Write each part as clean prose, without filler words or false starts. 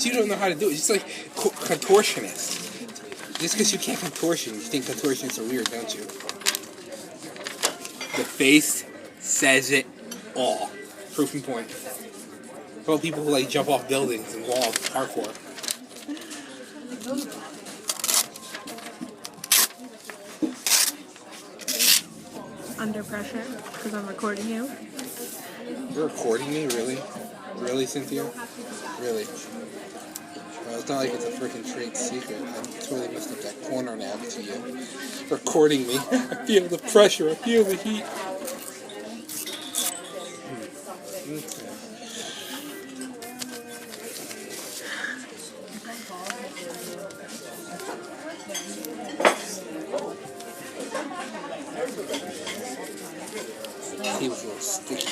because you don't know how to do it. It's just like contortionist. Just because you can't contortion, you think contortionists are weird, don't you? The face says it all. Proof in point. Well, people who like jump off buildings and walls, parkour. Under pressure, because I'm recording you. You're recording me? Really? Really, Cynthia? Really? Well, it's not like it's a freaking trade secret. I totally messed up that corner now to you. Recording me. I feel the pressure. I feel the heat. Okay. He was a little sticky.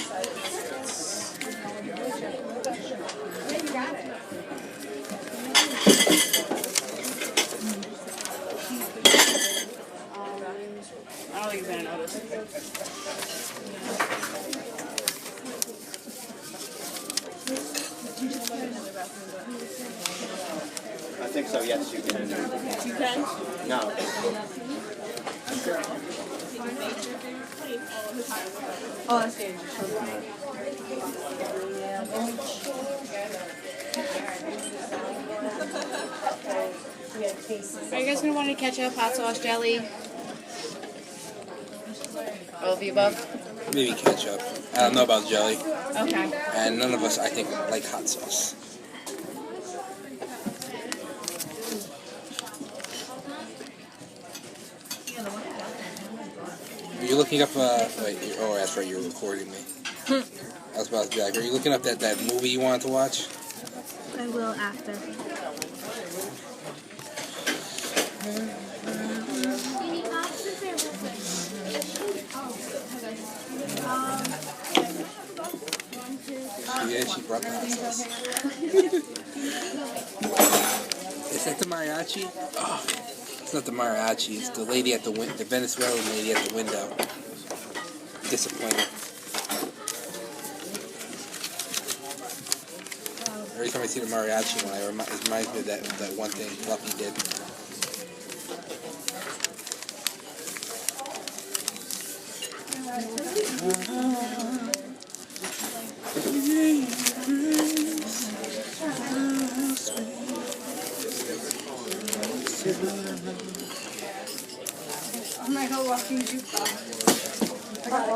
I don't think he's gonna notice. I think so, yes, you can. You can? No. Oh, I see. Are you guys gonna want to ketchup, hot sauce, jelly? All of the above? Maybe ketchup. I don't know about jelly. Okay. And none of us, I think, like hot sauce. Are you looking up, wait, oh, that's right, you're recording me. I was about to be like, are you looking up that movie you wanted to watch? I will after. Yeah, she brought the hot sauce. Is that the mariachi? Oh, it's not the mariachi. It's the lady at the window, the Venezuelan lady at the window. Disappointed. Every time I see the mariachi one, it reminds me of that one thing Fluffy did. I'm not gonna walk into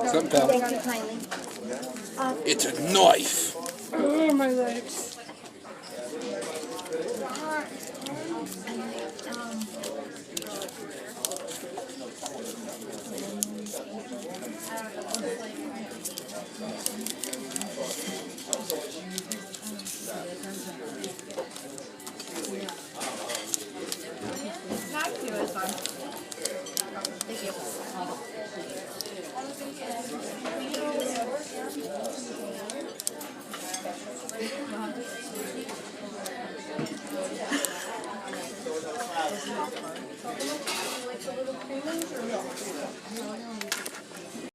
Something, pal. Thank you kindly. It's a knife. Oh, my legs.